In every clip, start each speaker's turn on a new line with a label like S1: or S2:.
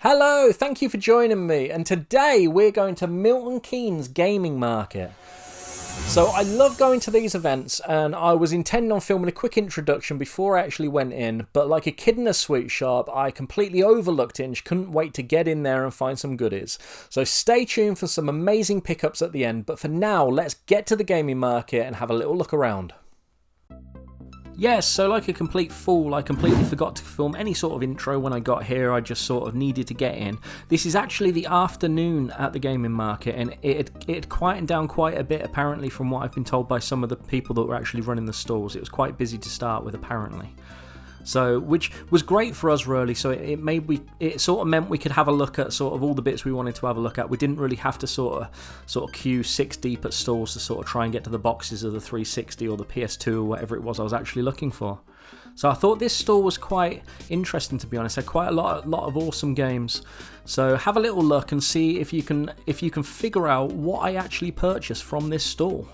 S1: Hello, thank you for joining me, and today we're going to Milton Keynes Gaming Market. So I love going to these events, and I was intending on filming a quick introduction before I actually went in, but like a kid in a sweet shop, I completely overlooked it and couldn't wait to get in there and find some goodies. So stay tuned for some amazing pickups at the end, but for now, let's get to the gaming market and have a little look around. Yes, so like a complete fool, I completely forgot to film any sort of intro when I got here. I just sort of needed to get in. This is actually the afternoon at the gaming market, and it had quietened down quite a bit apparently from what I've been told by some of the people that were actually running the stalls. It was quite busy to start with apparently. So, which was great for us really, so it sort of meant we could have a look at sort of all the bits we wanted to have a look at. We didn't really have to sort of queue 6 deep at stalls to sort of try and get to the boxes of the 360 or the PS2 or whatever it was I was actually looking for. So I thought this stall was quite interesting, to be honest. Had quite a lot of awesome games. So have a little look and see if you can figure out what I actually purchased from this stall.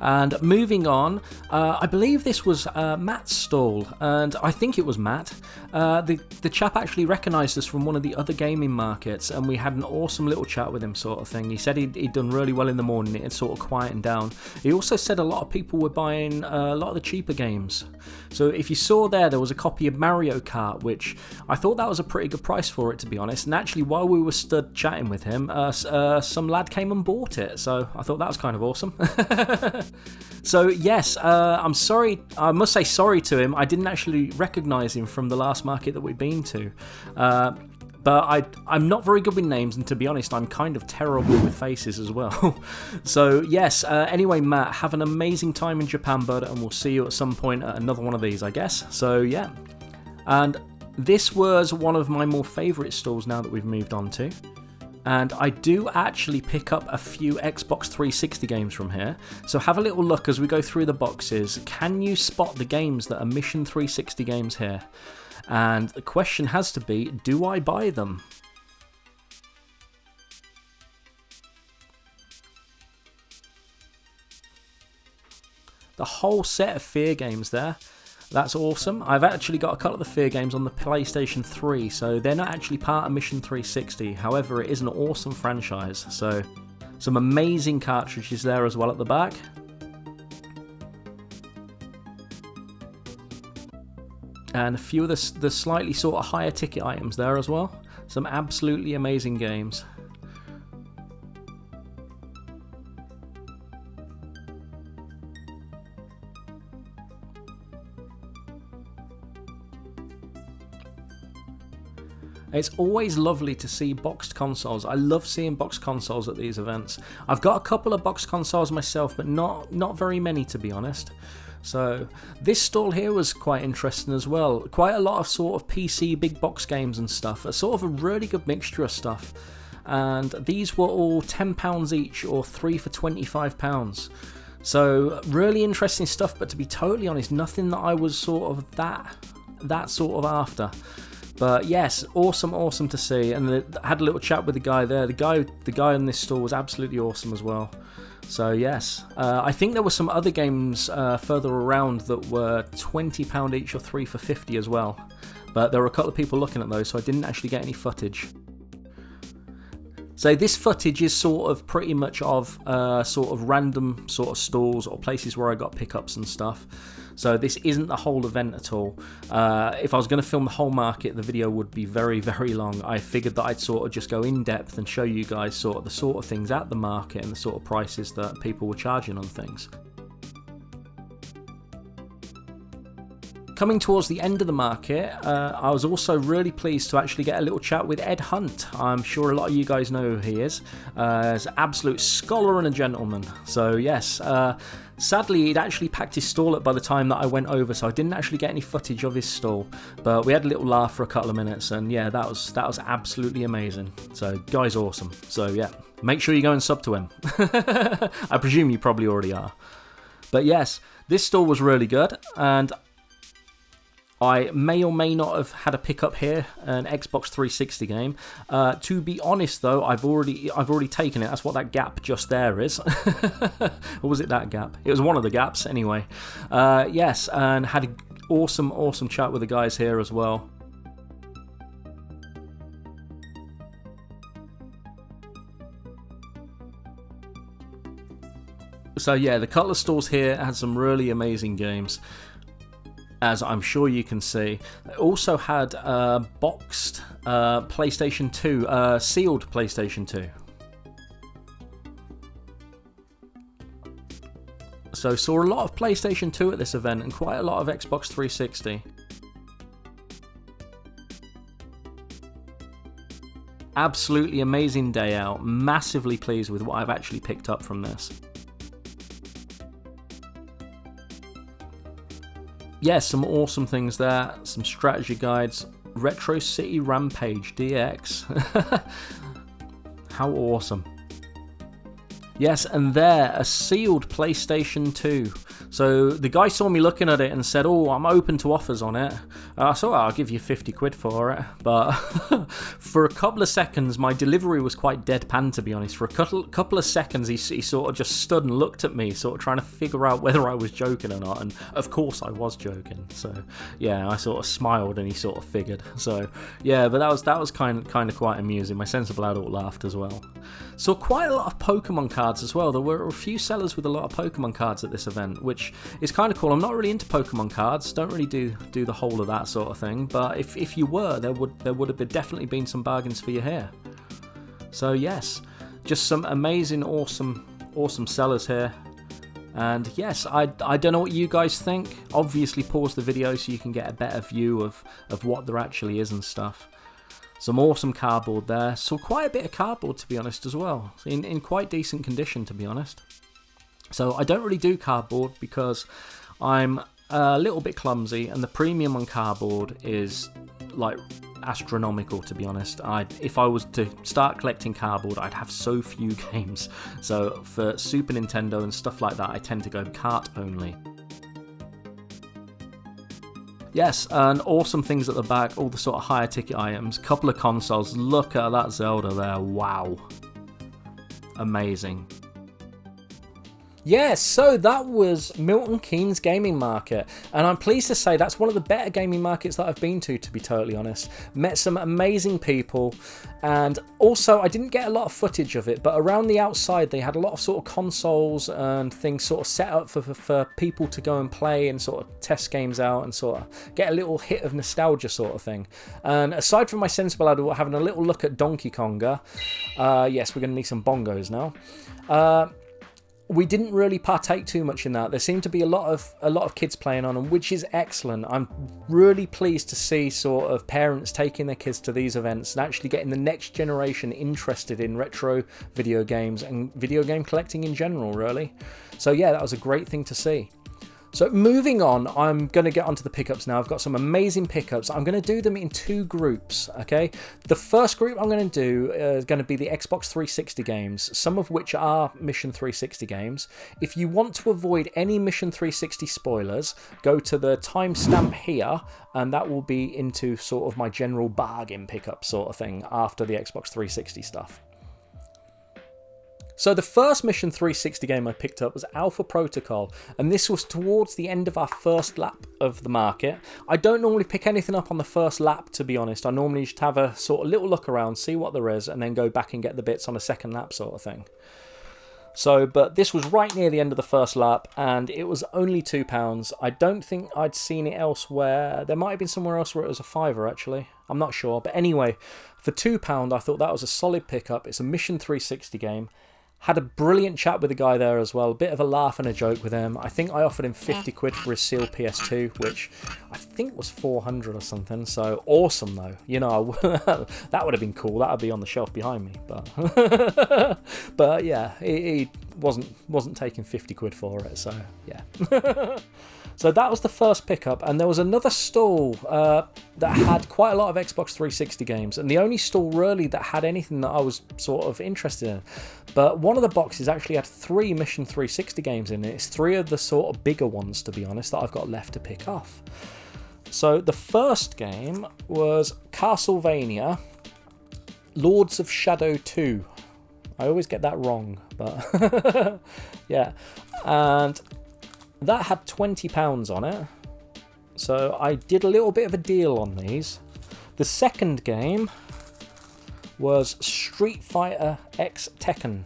S1: And moving on, I believe this was Matt's stall, and I think it was Matt. The chap actually recognised us from one of the other gaming markets, and we had an awesome little chat with him, sort of thing. He said he'd done really well in the morning, it had sort of quietened down. He also said a lot of people were buying a lot of the cheaper games. So if you saw there was a copy of Mario Kart, which I thought that was a pretty good price for it, to be honest. And actually, while we were stood chatting with him, some lad came and bought it. So I thought that was kind of awesome. So yes, I'm sorry. I must say sorry to him. I didn't actually recognise him from the last market that we've been to. But I'm not very good with names, and to be honest, I'm kind of terrible with faces as well. So yes, anyway, Matt, have an amazing time in Japan, bud, and we'll see you at some point at another one of these, I guess. So yeah, and this was one of my more favourite stalls now that we've moved on to. And I do actually pick up a few Xbox 360 games from here. So have a little look as we go through the boxes. Can you spot the games that are Mission 360 games here? And the question has to be, do I buy them? The whole set of Fear games there. That's awesome. I've actually got a couple of the Fear games on the PlayStation 3, so they're not actually part of Mission 360. However, it is an awesome franchise. So some amazing cartridges there as well at the back. And a few of the slightly sort of higher ticket items there as well. Some absolutely amazing games. It's always lovely to see boxed consoles. I love seeing boxed consoles at these events. I've got a couple of boxed consoles myself, but not very many, to be honest. So this stall here was quite interesting as well. Quite a lot of sort of PC big box games and stuff. A sort of a really good mixture of stuff. And these were all £10 each, or 3 for £25. So really interesting stuff, but to be totally honest, nothing that I was sort of that sort of after. But yes, awesome to see, and I had a little chat with the guy there. The guy on this store was absolutely awesome as well. So yes, I think there were some other games further around that were £20 each or 3 for £50 as well. But there were a couple of people looking at those, so I didn't actually get any footage. So this footage is sort of pretty much of sort of random sort of stalls or places where I got pickups and stuff. So this isn't the whole event at all. If I was going to film the whole market, the video would be very long. I figured that I'd sort of just go in depth and show you guys sort of the sort of things at the market and the sort of prices that people were charging on things. Coming towards the end of the market, I was also really pleased to actually get a little chat with Ed Hunt. I'm sure a lot of you guys know who he is. He's an absolute scholar and a gentleman. So yes, sadly he'd actually packed his stall up by the time that I went over, so I didn't actually get any footage of his stall. But we had a little laugh for a couple of minutes, and yeah, that was absolutely amazing. So guy's awesome. So yeah, make sure you go and sub to him. I presume you probably already are. But yes, this stall was really good, and I may or may not have had a pickup here, an Xbox 360 game. To be honest, though, I've already taken it. That's what that gap just there is. Or was it that gap? It was one of the gaps, anyway. Yes, and had an awesome chat with the guys here as well. So yeah, the Cutler stores here had some really amazing games, as I'm sure you can see. They also had boxed PlayStation 2, sealed PlayStation 2. So saw a lot of PlayStation 2 at this event and quite a lot of Xbox 360. Absolutely amazing day out. Massively pleased with what I've actually picked up from this. Yeah, some awesome things there, some strategy guides, Retro City Rampage DX. How awesome. Yes, and there, a sealed PlayStation 2. So the guy saw me looking at it and said, "Oh, I'm open to offers on it." I said, "Well, I'll give you 50 quid for it." But for a couple of seconds, my delivery was quite deadpan, to be honest. For a couple of seconds, he sort of just stood and looked at me, sort of trying to figure out whether I was joking or not. And of course I was joking. So yeah, I sort of smiled and he sort of figured. So yeah, but that was kind of quite amusing. My sensible adult laughed as well. Saw quite a lot of Pokemon cards as well. There were a few sellers with a lot of Pokemon cards at this event, which is kind of cool. I'm not really into Pokemon cards, don't really do the whole of that sort of thing, but if you were, there would have definitely been some bargains for you here. So yes, just some amazing, awesome sellers here. And yes, I don't know what you guys think. Obviously pause the video so you can get a better view of what there actually is and stuff. Some awesome cardboard there. Saw quite a bit of cardboard, to be honest, as well. In quite decent condition, to be honest. So I don't really do cardboard because I'm a little bit clumsy, and the premium on cardboard is like astronomical, to be honest. If I was to start collecting cardboard, I'd have so few games. So for Super Nintendo and stuff like that, I tend to go cart only. Yes, and awesome things at the back, all the sort of higher ticket items, couple of consoles. Look at that Zelda there, wow. Amazing. Yes, so that was Milton Keynes Gaming Market, and I'm pleased to say that's one of the better gaming markets that I've been to be totally honest. Met some amazing people, and also I didn't get a lot of footage of it, but around the outside they had a lot of sort of consoles and things sort of set up for people to go and play and sort of test games out and sort of get a little hit of nostalgia sort of thing. And aside from my sensible adult having a little look at Donkey Konga, yes, we're going to need some bongos now. We didn't really partake too much in that. There seemed to be a lot of kids playing on them, which is excellent. I'm really pleased to see sort of parents taking their kids to these events and actually getting the next generation interested in retro video games and video game collecting in general, really. So yeah, that was a great thing to see. So moving on, I'm going to get onto the pickups now. I've got some amazing pickups. I'm going to do them in two groups, okay? The first group I'm going to do is going to be the Xbox 360 games, some of which are Mission 360 games. If you want to avoid any Mission 360 spoilers, go to the timestamp here, and that will be into sort of my general bargain pickup sort of thing after the Xbox 360 stuff. So the first Mission 360 game I picked up was Alpha Protocol, and this was towards the end of our first lap of the market. I don't normally pick anything up on the first lap, to be honest. I normally just have a sort of little look around, see what there is, and then go back and get the bits on a second lap sort of thing. So, but this was right near the end of the first lap, and it was only £2. I don't think I'd seen it elsewhere. There might have been somewhere else where it was a £5, actually. I'm not sure. But anyway, for £2, I thought that was a solid pickup. It's a Mission 360 game. Had a brilliant chat with the guy there as well. A bit of a laugh and a joke with him. I think I offered him 50 quid for his sealed PS2, which I think was 400 or something. So awesome though. You know, that would have been cool. That would be on the shelf behind me. But but yeah, he wasn't taking 50 quid for it. So yeah. So that was the first pickup, and there was another stall that had quite a lot of Xbox 360 games, and the only stall really that had anything that I was sort of interested in. But one of the boxes actually had 3 Mission 360 games in it. It's 3 of the sort of bigger ones, to be honest, that I've got left to pick off. So the first game was Castlevania Lords of Shadow 2. I always get that wrong, but yeah. And that had £20 on it. So I did a little bit of a deal on these. The second game was Street Fighter X Tekken,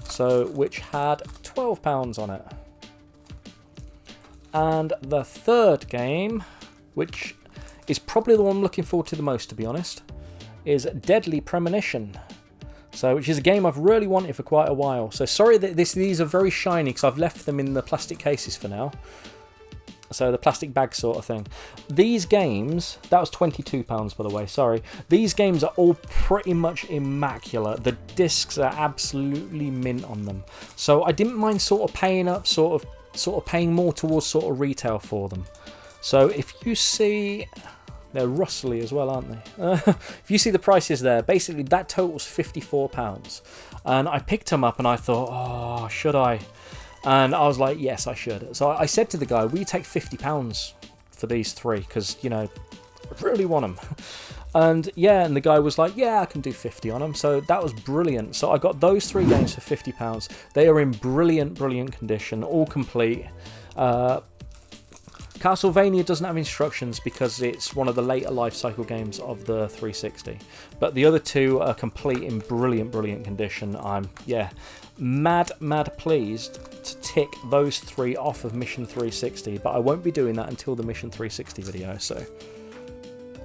S1: so which had £12 on it. And the third game, which is probably the one I'm looking forward to the most, to be honest, is Deadly Premonition. So, which is a game I've really wanted for quite a while. So sorry that these are very shiny because I've left them in the plastic cases for now. So the plastic bag sort of thing. These games, that was £22 by the way, sorry. These games are all pretty much immaculate. The discs are absolutely mint on them. So I didn't mind sort of paying up, sort of paying more towards sort of retail for them. So if you see, they're rustly as well, aren't they? If you see the prices there, basically that totals £54. And I picked them up and I thought, oh, should I? And I was like, yes, I should. So I said to the guy, will you take £50 for these three? Because, you know, I really want them. And yeah, and the guy was like, yeah, I can do 50 on them. So that was brilliant. So I got those three games for £50. They are in brilliant, brilliant condition, all complete. Castlevania doesn't have instructions because it's one of the later life cycle games of the 360. But the other two are complete in brilliant, brilliant condition. I'm, yeah, mad pleased to tick those three off of Mission 360. But I won't be doing that until the Mission 360 video,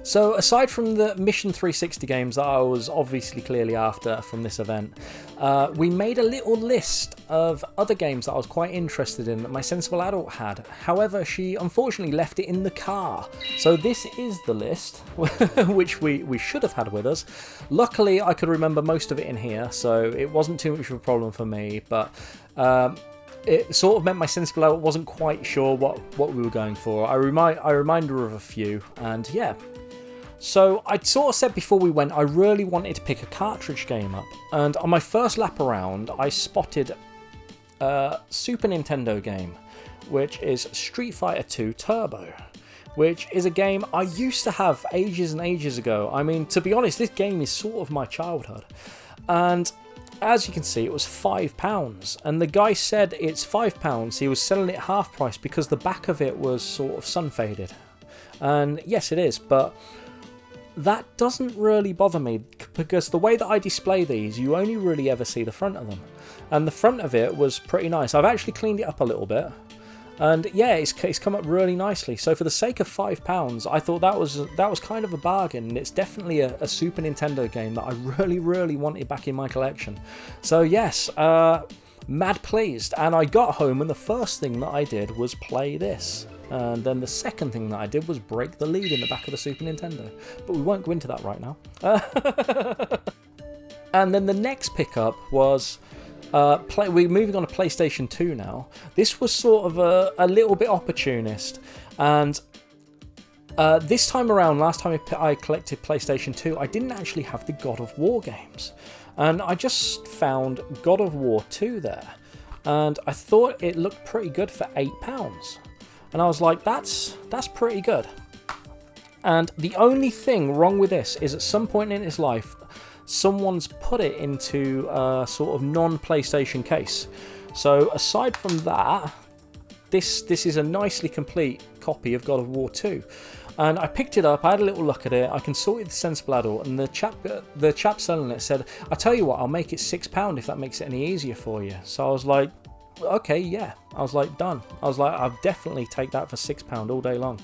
S1: So aside from the Mission 360 games that I was obviously clearly after from this event, we made a little list of other games that I was quite interested in that my sensible adult had. However, she unfortunately left it in the car. So this is the list, which we should have had with us. Luckily, I could remember most of it in here, so it wasn't too much of a problem for me, but it sort of meant my sensible adult wasn't quite sure what we were going for. I remind her of a few, and yeah. So I sort of said before we went, I really wanted to pick a cartridge game up. And on my first lap around, I spotted a Super Nintendo game, which is Street Fighter 2 Turbo, which is a game I used to have ages and ages ago. I mean, to be honest, this game is sort of my childhood. And as you can see, it was £5. And the guy said it's £5. He was selling it half price because the back of it was sort of sun faded. And yes, it is, but that doesn't really bother me because the way that I display these, you only really ever see the front of them. And the front of it was pretty nice. I've actually cleaned it up a little bit. And yeah, it's come up really nicely. So for the sake of £5, I thought that was kind of a bargain. And it's definitely a Super Nintendo game that I really, really wanted back in my collection. So yes, mad pleased. And I got home and the first thing that I did was play this. And then the second thing that I did was break the lead in the back of the Super Nintendo. But we won't go into that right now. And then the next pickup was, we're moving on to PlayStation 2 now. This was sort of a little bit opportunist. And this time around, last time I collected PlayStation 2, I didn't actually have the God of War games. And I just found God of War 2 there. And I thought it looked pretty good for £8. And I was like, that's pretty good. And the only thing wrong with this is at some point in its life, someone's put it into a sort of non-PlayStation case. So aside from that, this is a nicely complete copy of God of War 2. And I picked it up, I had a little look at it, I consulted the sensible adult, and the chap selling it said, I tell you what, I'll make it £6 if that makes it any easier for you. So I was like, okay, yeah. I was like, done. I was like, I'll definitely take that for £6 all day long.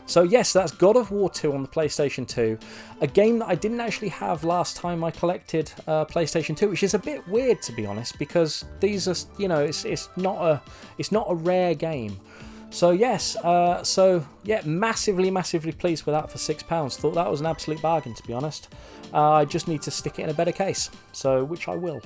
S1: So yes, that's God of War 2 on the PlayStation 2, a game that I didn't actually have last time I collected PlayStation 2, which is a bit weird to be honest, because these are, you know, it's not a rare game. So yes, yeah, massively pleased with that for £6. Thought that was an absolute bargain to be honest. I just need to stick it in a better case, so which I will.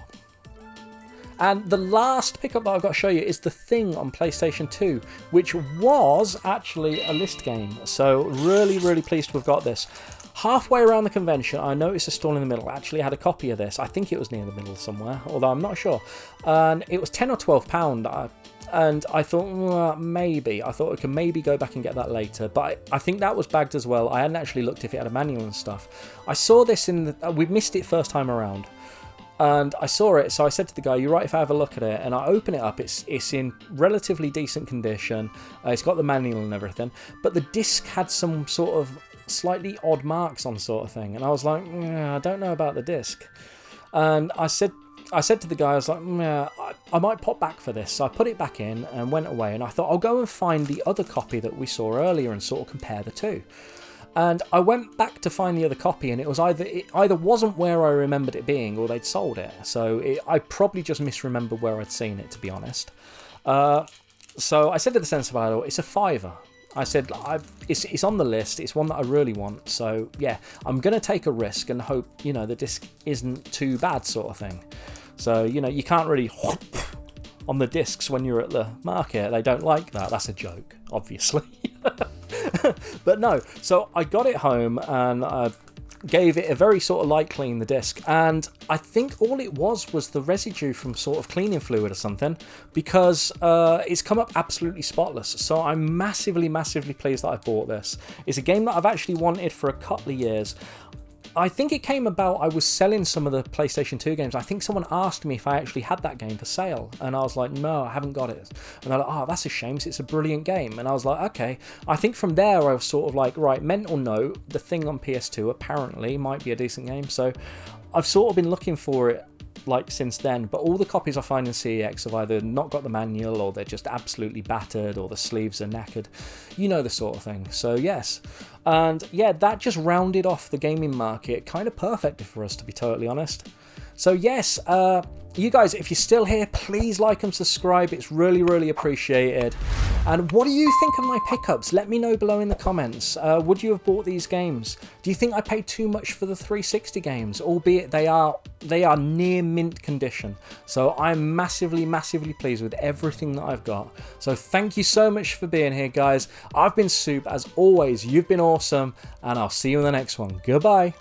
S1: And the last pickup that I've got to show you is The Thing on PlayStation 2, which was actually a list game. So really pleased to have got this. Halfway around the convention, I noticed a stall in the middle. Actually, I had a copy of this. I think it was near the middle somewhere, although I'm not sure. And it was £10 or £12. And I thought, maybe. I thought I could maybe go back and get that later. But I think that was bagged as well. I hadn't actually looked if it had a manual and stuff. I saw this in the... we missed it first time around. And I saw it, so I said to the guy, "You're right if I have a look at it." And I open it up. It's in relatively decent condition. It's got the manual and everything. But the disc had some sort of slightly odd marks on sort of thing. And I was like, I don't know about the disc. And I said to the guy, I was like, I might pop back for this. So I put it back in and went away. And I thought, I'll go and find the other copy that we saw earlier and sort of compare the two. And I went back to find the other copy, and it either wasn't where I remembered it being, or they'd sold it. So I probably just misremembered where I'd seen it, to be honest. So I said to the Sensible, it's a £5. I said, it's on the list. It's one that I really want. So yeah, I'm going to take a risk and hope, the disc isn't too bad, sort of thing. So, you can't really on the discs when you're at the market. They don't like that. That's a joke, obviously. But no, so I got it home and I gave it a very sort of light clean, the disc, and I think all it was the residue from sort of cleaning fluid or something, because it's come up absolutely spotless. So I'm massively pleased that I bought this. It's a game that I've actually wanted for a couple of years. I think it came about, I was selling some of the PlayStation 2 games. I think someone asked me if I actually had that game for sale. And I was like, no, I haven't got it. And they're like, oh, that's a shame, it's a brilliant game. And I was like, okay. I think from there, I was sort of like, right, mental note, the thing on PS2 apparently might be a decent game. So I've sort of been looking for it since then, but all the copies I find in CEX have either not got the manual, or they're just absolutely battered, or the sleeves are knackered, the sort of thing. So yes, and yeah, that just rounded off the gaming market kind of perfect for us, to be totally honest. So yes, you guys, if you're still here, please like and subscribe. It's really appreciated. And what do you think of my pickups? Let me know below in the comments. Would you have bought these games? Do you think I paid too much for the 360 games? Albeit they are near mint condition. So I'm massively pleased with everything that I've got. So thank you so much for being here, guys. I've been Soup. As always, you've been awesome, and I'll see you in the next one. Goodbye.